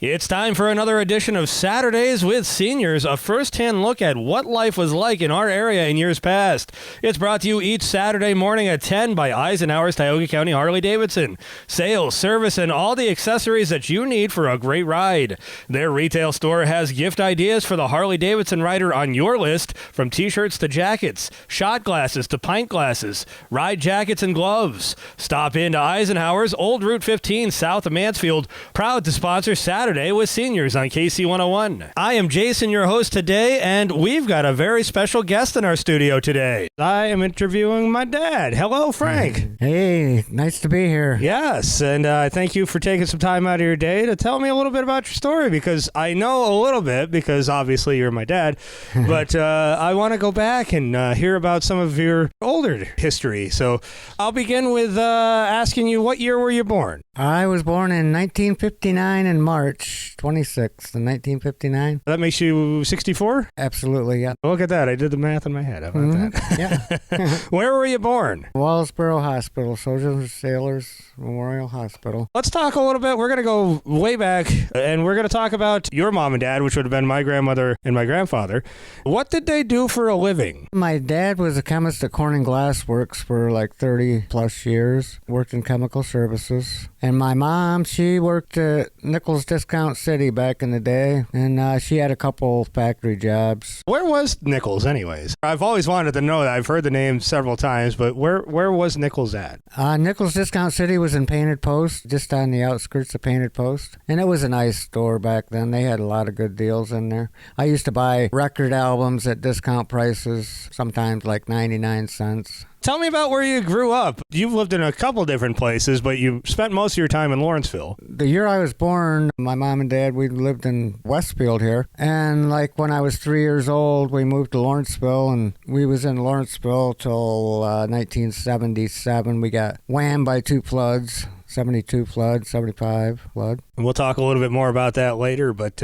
It's time for another edition of Saturdays with Seniors, a first-hand look at what life was like in our area in years past. It's brought to you each Saturday morning at 10 by Eisenhower's Tioga County Harley-Davidson. Sales, service, and all the accessories that you need for a great ride. Their retail store has gift ideas for the Harley-Davidson rider on your list, from t-shirts to jackets, shot glasses to pint glasses, ride jackets and gloves. Stop into Eisenhower's, Old Route 15 south of Mansfield, proud to sponsor Saturday with Seniors on KC 101. I am Jason, your host today, and we've got a very special guest in our studio today. I am interviewing my dad. Hello, Frank. Hey, nice to be here. Yes, and thank you for taking some time out of your day to tell me a little bit about your story, because I know a little bit, because obviously you're my dad, but I want to go back and hear about some of your older history. So I'll begin with asking you, what year were you born? I was born in 1959 in March 26th, in 1959. That makes you 64? Absolutely, yeah. Look at that. I did the math in my head. How about that? Yeah. Where were you born? Wellsboro Hospital, Soldiers and Sailors Memorial Hospital. Let's talk a little bit. We're going to go way back, and we're going to talk about your mom and dad, which would have been my grandmother and my grandfather. What did they do for a living? My dad was a chemist at Corning Glass Works for like 30 plus years, worked in chemical services. And my mom, she worked at Nichols Discount City back in the day, and she had a couple factory jobs. Where was Nichols anyways? I've always wanted to know that. I've heard the name several times, but where was Nichols at? Nichols Discount City was in Painted Post, just on the outskirts of Painted Post. And it was a nice store back then. They had a lot of good deals in there. I used to buy record albums at discount prices, sometimes like 99 cents. Tell me about where you grew up. You've lived in a couple different places, but you spent most of your time in Lawrenceville. The year I was born, my mom and dad, we lived in Westfield here. And like when I was 3 years old, we moved to Lawrenceville, and we was in Lawrenceville till 1977. We got whammed by two floods. 72 flood, 75 flood. We'll talk a little bit more about that later, but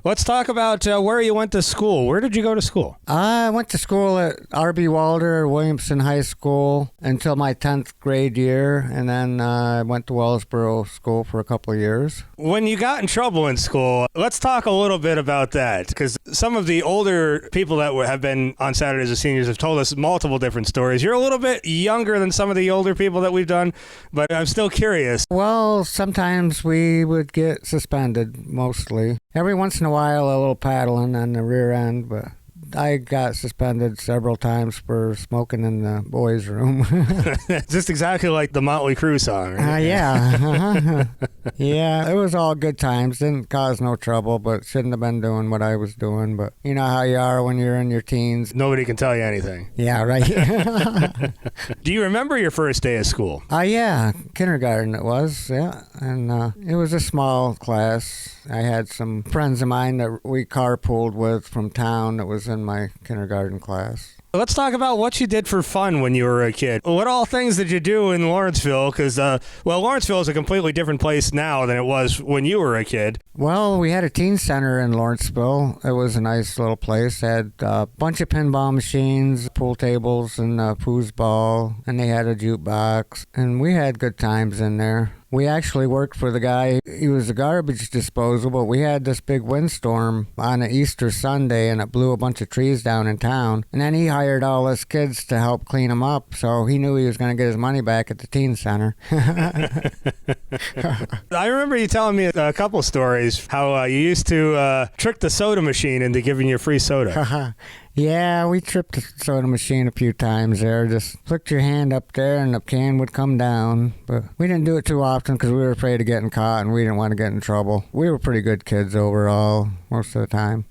let's talk about where you went to school. Where did you go to school? I went to school at R.B. Walder, Williamson High School until my 10th grade year, and then I went to Wellsboro School for a couple of years. When you got in trouble in school, let's talk a little bit about that, because some of the older people that have been on Saturdays as Seniors have told us multiple different stories. You're a little bit younger than some of the older people that we've done, but I'm still curious. Well, sometimes we would get suspended, mostly. Every once in a while, a little paddling on the rear end, but I got suspended several times for smoking in the boys' room. Just exactly like the Motley Crue song, right? Yeah. Uh-huh. Yeah, it was all good times. Didn't cause no trouble, but shouldn't have been doing what I was doing. But you know how you are when you're in your teens. Nobody can tell you anything. Yeah, right. Do you remember your first day of school? Yeah, kindergarten it was, yeah. And it was a small class. I had some friends of mine that we carpooled with from town that was in my kindergarten class. Let's talk about what you did for fun when you were a kid. What all things did you do in Lawrenceville? Because, Lawrenceville is a completely different place now than it was when you were a kid. Well, we had a teen center in Lawrenceville. It was a nice little place. It had a bunch of pinball machines, pool tables, and foosball, and they had a jukebox. And we had good times in there. We actually worked for the guy. He was a garbage disposal, but we had this big windstorm on an Easter Sunday, and it blew a bunch of trees down in town. And then he hired all us kids to help clean them up, so he knew he was going to get his money back at the teen center. I remember you telling me a couple stories, how you used to trick the soda machine into giving you free soda. Yeah, we tripped the soda machine a few times there. Just flicked your hand up there and the can would come down. But we didn't do it too often because we were afraid of getting caught and we didn't want to get in trouble. We were pretty good kids overall most of the time.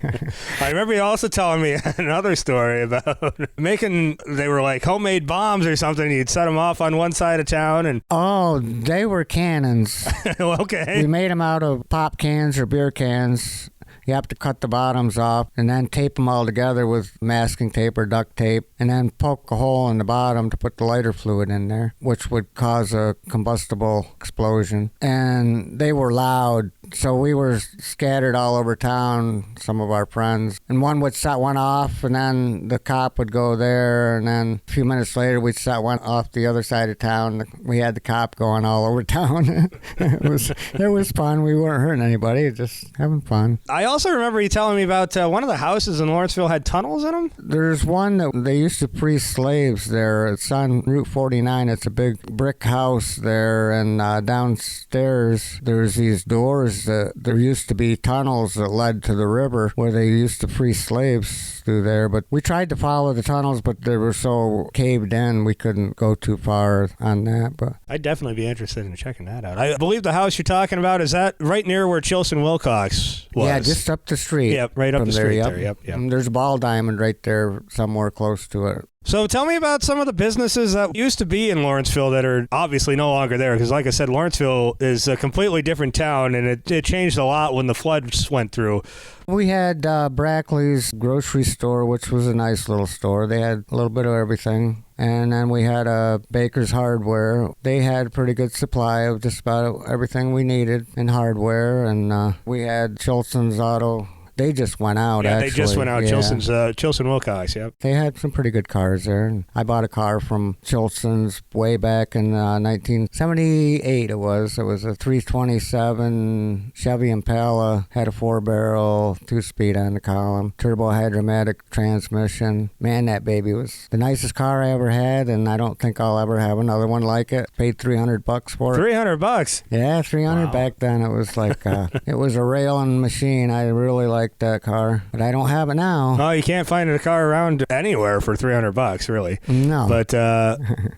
I remember you also telling me another story about making, they were like homemade bombs or something. You'd set them off on one side of town. And oh, they were cannons. Okay. We made them out of pop cans or beer cans. You have to cut the bottoms off and then tape them all together with masking tape or duct tape, and then poke a hole in the bottom to put the lighter fluid in there, which would cause a combustible explosion. And they were loud, so we were scattered all over town, some of our friends. And one would set one off, and then the cop would go there, and then a few minutes later we'd set one off the other side of town. We had the cop going all over town. It was fun. We weren't hurting anybody, just having fun. I also remember you telling me about one of the houses in Lawrenceville had tunnels in them. There's one that they used to free slaves there. It's on Route 49. It's a big brick house there, and downstairs there's these doors that there used to be tunnels that led to the river where they used to free slaves through there. But we tried to follow the tunnels, but they were so caved in we couldn't go too far on that. But I'd definitely be interested in checking that out. I believe the house you're talking about, is that right near where Chilson Wilcox was? Yeah, just up the street. Yep, right up the street there. Yep. And there's a ball diamond right there somewhere close to it. So tell me about some of the businesses that used to be in Lawrenceville that are obviously no longer there. Because like I said, Lawrenceville is a completely different town, and it changed a lot when the floods went through. We had Brackley's grocery store, which was a nice little store. They had a little bit of everything. And then we had Baker's Hardware. They had a pretty good supply of just about everything we needed in hardware. And we had Chilson's Auto. They just went out, actually. Yeah, they just went out. Yeah. Chilson Wilcox, yep. They had some pretty good cars there. And I bought a car from Chilson's way back in 1978 it was. It was a 327 Chevy Impala, had a 4-barrel, 2-speed on the column, turbo-hydromatic transmission. Man, that baby was the nicest car I ever had, and I don't think I'll ever have another one like it. Paid $300 for it. $300? Yeah, $300 Wow. Back then. It was like, it was a railing machine. I really liked that car, but I don't have it now. Oh, you can't find a car around anywhere for $300, really. No. But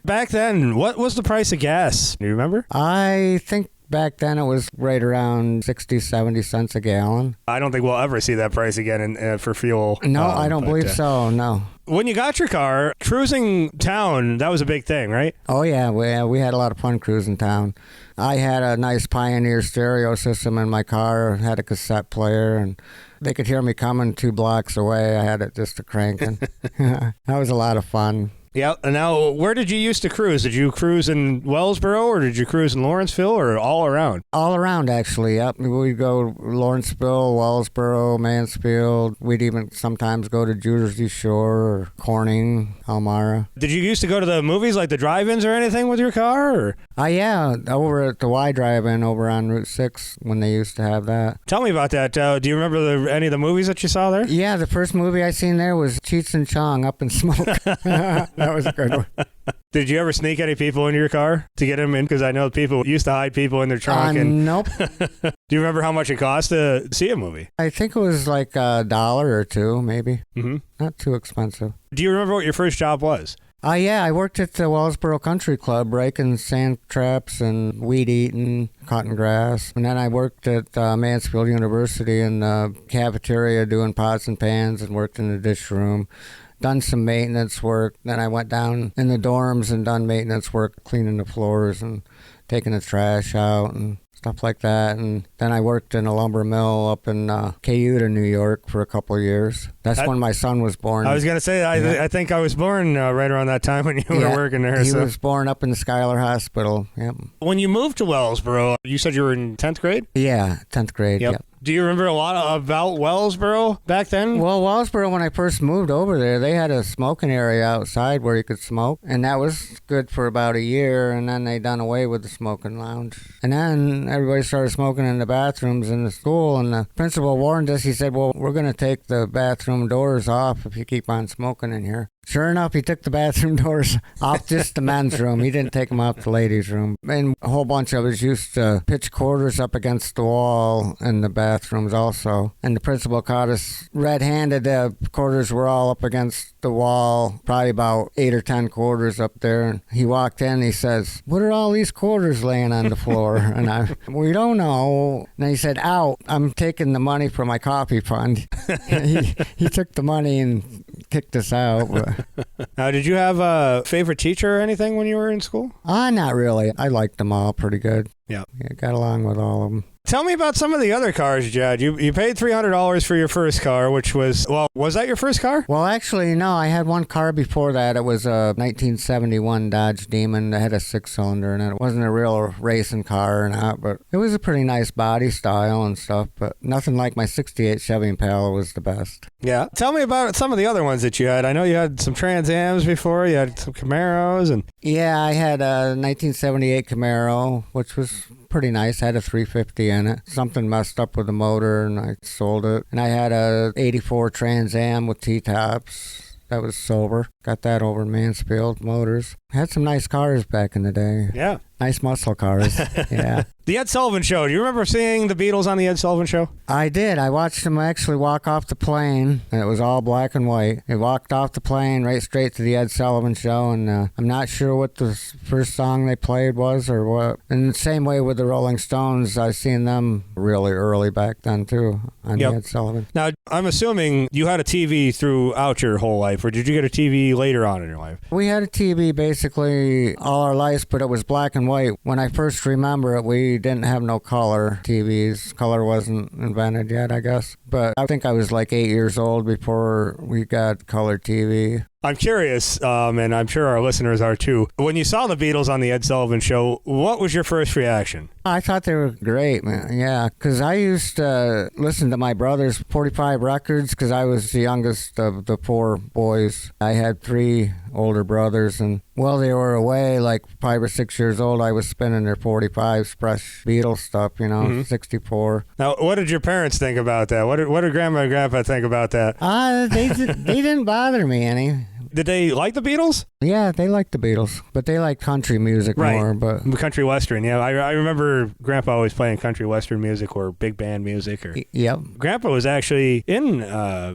back then, what was the price of gas? Do you remember? I think back then it was right around 60, 70 cents a gallon. I don't think we'll ever see that price again for fuel. No, I don't believe so, no. When you got your car, cruising town, that was a big thing, right? Oh, yeah, we had a lot of fun cruising town. I had a nice Pioneer stereo system in my car, had a cassette player, and they could hear me coming 2 blocks away. I had it just a cranking. That was a lot of fun. Yeah. And now, where did you used to cruise? Did you cruise in Wellsboro, or did you cruise in Lawrenceville, or all around? All around, actually, yep. We'd go Lawrenceville, Wellsboro, Mansfield. We'd even sometimes go to Jersey Shore or Corning, Elmira. Did you used to go to the movies, like the drive-ins or anything with your car? Or? Yeah, over at the Y Drive-In over on Route 6 when they used to have that. Tell me about that. Do you remember any of the movies that you saw there? Yeah, the first movie I seen there was Cheech and Chong, Up in Smoke. That was a good one. Did you ever sneak any people into your car to get them in? Because I know people used to hide people in their trunk. Nope. Do you remember how much it cost to see a movie? I think it was like $1 or $2, maybe. Mm-hmm. Not too expensive. Do you remember what your first job was? Yeah, I worked at the Wellsboro Country Club, raking sand traps and weed eating, cutting grass. And then I worked at Mansfield University in the cafeteria doing pots and pans and worked in the dish room. Done some maintenance work. Then I went down in the dorms and done maintenance work, cleaning the floors and taking the trash out and stuff like that. And then I worked in a lumber mill up in Cayuta, New York for a couple of years. That's when my son was born. I was going to say, I think I was born right around that time when you were working there. He was born up in the Schuyler Hospital. Yep. When you moved to Wellsboro, you said you were in 10th grade? Yeah, 10th grade. Yep. Do you remember a lot about Wellsboro back then? Well, Wellsboro, when I first moved over there, they had a smoking area outside where you could smoke, and that was good for about a year, and then they done away with the smoking lounge. And then everybody started smoking in the bathrooms in the school, and the principal warned us. He said, well, we're going to take the bathroom doors off if you keep on smoking in here. Sure enough, he took the bathroom doors off just the men's room. He didn't take them off the ladies' room. And a whole bunch of us used to pitch quarters up against the wall in the bathrooms also. And the principal caught us red-handed. The quarters were all up against the wall, probably about 8 or 10 quarters up there. And he walked in, he says, what are all these quarters laying on the floor? And we don't know. And he said, out, I'm taking the money for my coffee fund. he took the money and kicked us out. Now, did you have a favorite teacher or anything when you were in school? Not really. I liked them all pretty good. Yeah. Got along with all of them. Tell me about some of the other cars you had. You paid $300 for your first car, which was, well, was that your first car? Well, actually, no. I had one car before that. It was a 1971 Dodge Demon that had a 6-cylinder in it. It wasn't a real racing car or not, but it was a pretty nice body style and stuff, but nothing like my 68 Chevy Impala was the best. Yeah. Tell me about some of the other ones that you had. I know you had some Trans Ams before. You had some Camaros. And Yeah, I had a 1978 Camaro, which was pretty nice. Had a 350 in it. Something messed up with the motor, and I sold it. And I had a 84 Trans Am with T-tops. That was silver. Got that over in Mansfield Motors. Had some nice cars back in the day. Yeah. Nice muscle cars. Yeah. The Ed Sullivan Show. Do you remember seeing the Beatles on the Ed Sullivan Show? I did. I watched them actually walk off the plane, and it was all black and white. They walked off the plane right straight to the Ed Sullivan Show, and I'm not sure what the first song they played was or what. And the same way with the Rolling Stones, I seen them really early back then, too, on the Ed Sullivan. Now, I'm assuming you had a TV throughout your whole life, or did you get a TV later on in your life? We had a TV basically all our lives, but it was black and white. When I first remember it, we didn't have no color TVs. Color wasn't invented yet, I guess. But I think I was like 8 years old before we got color TV. I'm curious, and I'm sure our listeners are too. When you saw the Beatles on the Ed Sullivan Show, what was your first reaction? I thought they were great, man. Yeah, because I used to listen to my brother's 45 records because I was the youngest of the 4 boys. I had 3 older brothers, and while they were away, like 5 or 6 years old, I was spinning their 45s, fresh Beatles stuff, 64. Now, what did your parents think about that? What did Grandma and Grandpa think about that? They didn't bother me any. Did they like the Beatles? Yeah, they liked the Beatles, but they like country music more. But country western, yeah. I remember Grandpa always playing country western music or big band music. Yep. Grandpa was actually in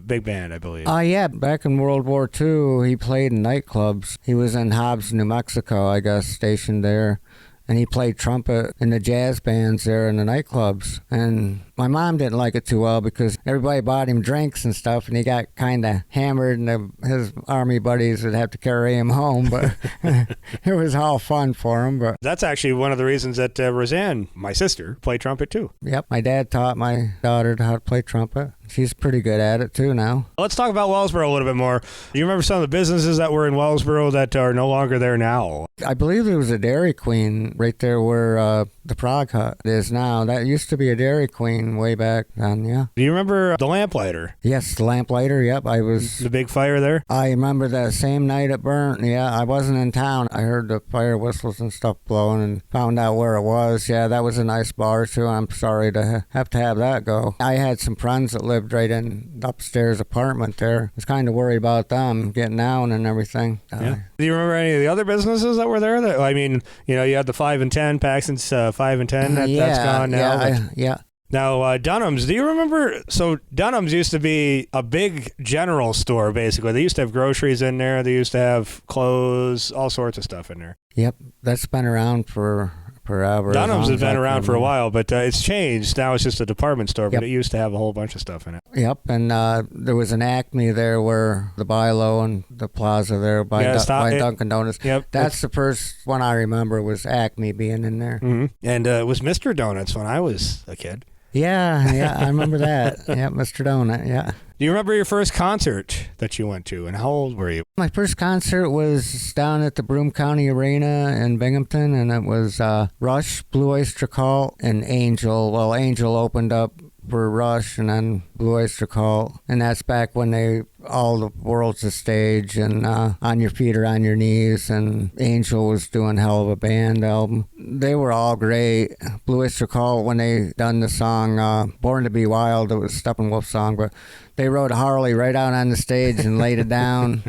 big band, I believe. Yeah. Back in World War II, he played in nightclubs. He was in Hobbs, New Mexico, I guess, stationed there. And he played trumpet in the jazz bands there in the nightclubs. And my mom didn't like it too well because everybody bought him drinks and stuff, and he got kind of hammered, and his army buddies would have to carry him home. But it was all fun for him. But that's actually one of the reasons that Roseanne, my sister, played trumpet too. Yep, my dad taught my daughter how to play trumpet. She's pretty good at it too now. Let's talk about Wellsboro a little bit more. Do you remember some of the businesses that were in Wellsboro that are no longer there now? I believe there was a Dairy Queen right there where the Prague Hut is now. That used to be a Dairy Queen way back then, yeah. Do you remember the Lamplighter? Yes, the Lamplighter, yep. I was... The big fire there? I remember that same night it burnt, yeah. I wasn't in town. I heard the fire whistles and stuff blowing and found out where it was. Yeah, that was a nice bar too. I'm sorry to have that go. I had some friends that lived right in the upstairs apartment there. I was kind of worried about them getting out and everything. Yeah. Do you remember any of the other businesses that were there? I mean, you had the 5 and 10, Paxton's 5 and 10. That's gone now. Yeah. Now, Dunham's, do you remember? So Dunham's used to be a big general store, basically. They used to have groceries in there. They used to have clothes, all sorts of stuff in there. Yep. That's been around for forever. Dunham's has been around for a while, but it's changed. Now it's just a department store, but it used to have a whole bunch of stuff in it. Yep, and there was an Acme there where the Bilo and the plaza there by Dunkin' Donuts. Yep. That's the first one I remember was Acme being in there. Mm-hmm. And it was Mr. Donuts when I was a kid. Yeah, I remember that. Yeah, Mr. Donut, yeah. Do you remember your first concert that you went to, and how old were you? My first concert was down at the Broome County Arena in Binghamton, and it was Rush, Blue Oyster Cult, and Angel. Well, Angel opened up for Rush and then Blue Oyster Cult, and that's back when all the world's a stage and On Your Feet or On Your Knees, and Angel was doing hell of a band album. They were all great. Blue Oyster Cult, when they done the song Born to Be Wild, it was a Steppenwolf song, but they rode Harley right out on the stage and laid it down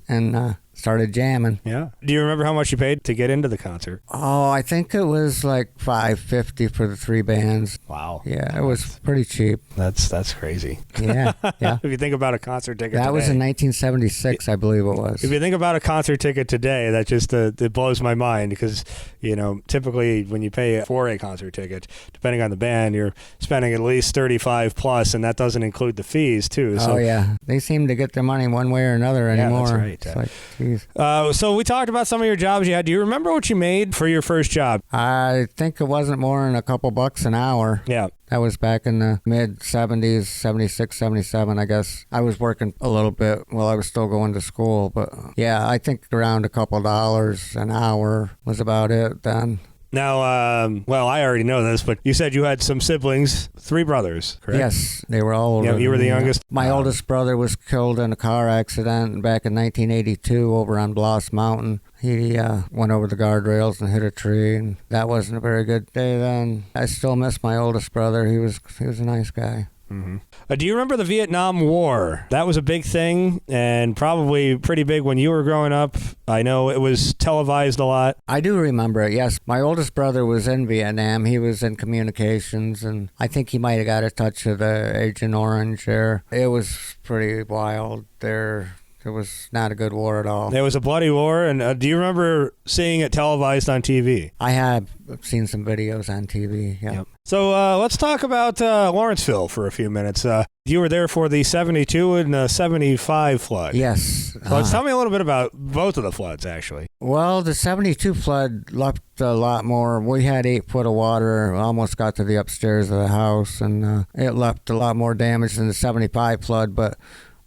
and started jamming. Yeah. Do you remember how much you paid to get into the concert? Oh, I think it was like $550 for the 3 bands. Wow. Yeah, it was pretty cheap. That's crazy. Yeah. If you think about a concert ticket that today, was in 1976, I believe it was. If you think about a concert ticket today, that just it blows my mind because, typically when you pay for a concert ticket, depending on the band, you're spending at least $35 plus, and that doesn't include the fees too. So. Oh, yeah. They seem to get their money one way or another anymore. Yeah, that's right. It's like, 70s. So we talked about some of your jobs you had. Do you remember what you made for your first job? I think it wasn't more than a couple bucks an hour. Yeah. That was back in the mid-70s, 76, 77, I guess. I was working a little bit while I was still going to school. But, yeah, I think around a couple dollars an hour was about it then. Now, well, I already know this, but you said you had some siblings, 3 brothers, correct? Yes, they were all older. Yeah, you were than the me. youngest. My oldest brother was killed in a car accident back in 1982 over on Bloss Mountain. He went over the guardrails and hit a tree, and that wasn't a very good day then. I still miss my oldest brother. He was a nice guy. Mm-hmm. Do you remember the Vietnam War? That was a big thing and probably pretty big when you were growing up. I know it was televised a lot. I do remember it, yes. My oldest brother was in Vietnam. He was in communications, and I think he might have got a touch of the Agent Orange there. It was pretty wild there. It was not a good war at all. It was a bloody war, and do you remember seeing it televised on TV? I have seen some videos on TV, yeah. Yep. So let's talk about Lawrenceville for a few minutes. You were there for the 72 and 75 flood. Yes. So tell me a little bit about both of the floods, actually. Well, the 72 flood left a lot more. We had 8 foot of water, almost got to the upstairs of the house, and it left a lot more damage than the 75 flood, but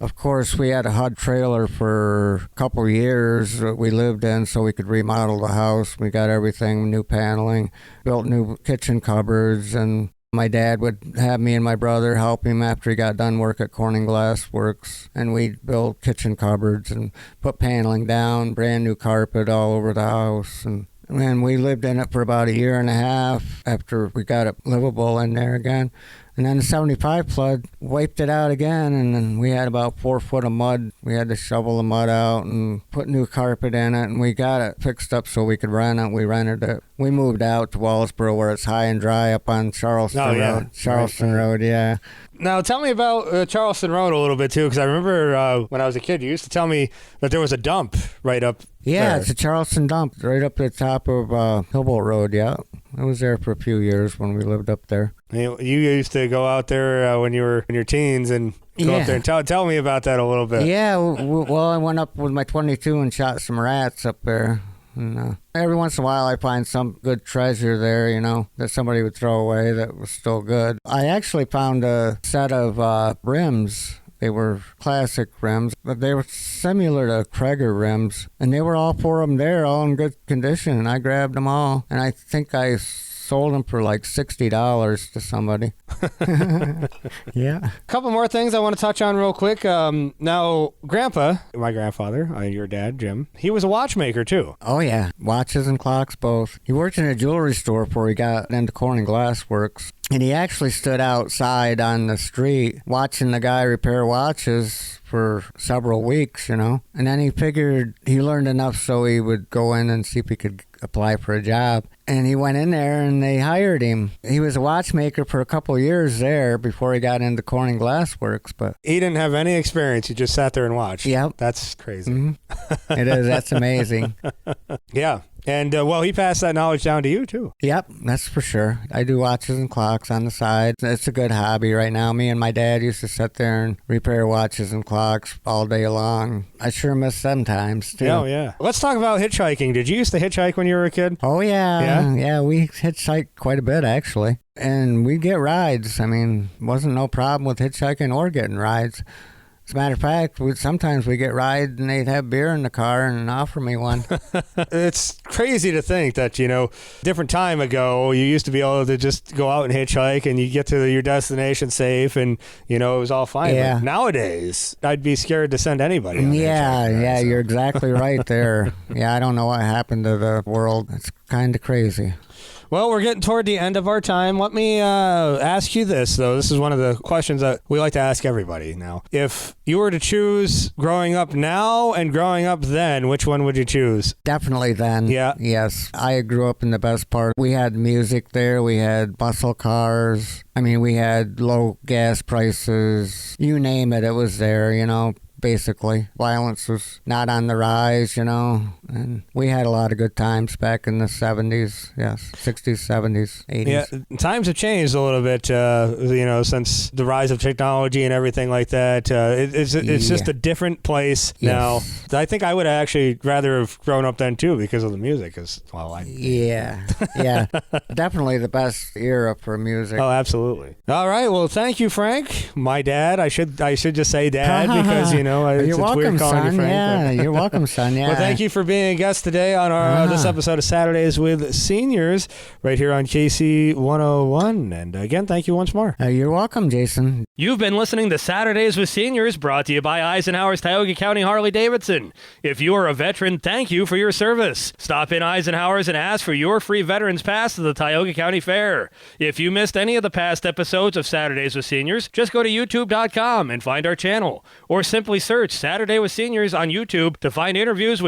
of course, we had a HUD trailer for a couple of years that we lived in so we could remodel the house. We got everything, new paneling, built new kitchen cupboards, and my dad would have me and my brother help him after he got done work at Corning Glass Works, and we'd build kitchen cupboards and put paneling down, brand new carpet all over the house, and we lived in it for about a year and a half after we got it livable in there again. And then the 75 flood wiped it out again, and then we had about 4 foot of mud. We had to shovel the mud out and put new carpet in it, and we got it fixed up so we could rent it. We rented it. We moved out to Wallsboro where it's high and dry up on Charleston Road. Charleston Road, yeah. Now, tell me about Charleston Road a little bit, too, because I remember when I was a kid, you used to tell me that there was a dump right up Yeah, there. it's a Charleston dump right up the top of Hillbolt Road, yeah. I was there for a few years when we lived up there. You used to go out there when you were in your teens and go up there and tell me about that a little bit. Yeah, well, I went up with my 22 and shot some rats up there. And, every once in a while, I find some good treasure there, that somebody would throw away that was still good. I actually found a set of rims. They were classic rims, but they were similar to Krager rims. And they were all 4 of them there, all in good condition. And I grabbed them all. And I think I sold them for like $60 to somebody. Yeah. A couple more things I want to touch on real quick. Now, Grandpa, my grandfather, your dad, Jim, he was a watchmaker too. Oh, yeah. Watches and clocks, both. He worked in a jewelry store before he got into Corning Glass Works. And he actually stood outside on the street watching the guy repair watches for several weeks, And then he figured he learned enough so he would go in and see if he could apply for a job. And he went in there and they hired him. He was a watchmaker for a couple of years there before he got into Corning Glass Works. But he didn't have any experience. He just sat there and watched. Yep. That's crazy. Mm-hmm. It is. That's amazing. Yeah. And, well, he passed that knowledge down to you, too. Yep, that's for sure. I do watches and clocks on the side. It's a good hobby right now. Me and my dad used to sit there and repair watches and clocks all day long. I sure miss them times, too. Oh, yeah. Let's talk about hitchhiking. Did you used to hitchhike when you were a kid? Oh, yeah. Yeah? Yeah, we hitchhiked quite a bit, actually. And we'd get rides. I mean, wasn't no problem with hitchhiking or getting rides. As a matter of fact, sometimes we get rides and they'd have beer in the car and offer me one. It's crazy to think that, different time ago, you used to be able to just go out and hitchhike and you get to your destination safe and, it was all fine. Yeah. But nowadays, I'd be scared to send anybody on a hitchhike ride, so. You're exactly right there. Yeah, I don't know what happened to the world. It's kind of crazy. Well, we're getting toward the end of our time. Let me ask you this, though. This is one of the questions that we like to ask everybody now. If you were to choose growing up now and growing up then, which one would you choose? Definitely then. Yeah. Yes. I grew up in the best part. We had music there. We had muscle cars. I mean, we had low gas prices. You name it, it was there, basically. Violence was not on the rise, and we had a lot of good times back in the 70s, yes, 60s, 70s, 80s. Yeah, times have changed a little bit, since the rise of technology and everything like that. It's just a different place now. I think I would actually rather have grown up then too because of the music. Yeah, definitely the best era for music. Oh, absolutely. All right, well, thank you, Frank. My dad. I should just say dad because you're welcome, weird calling son. you Frank. Yeah, you're welcome, son. Yeah. Well, thank you for being a guest today on our this episode of Saturdays with Seniors right here on KC 101. And again, thank you once more. You're welcome, Jason. You've been listening to Saturdays with Seniors, brought to you by Eisenhower's Tioga County Harley-Davidson. If you are a veteran, thank you for your service. Stop in Eisenhower's and ask for your free Veterans Pass to the Tioga County Fair. If you missed any of the past episodes of Saturdays with Seniors, just go to youtube.com and find our channel, or simply search Saturday with Seniors on YouTube to find interviews with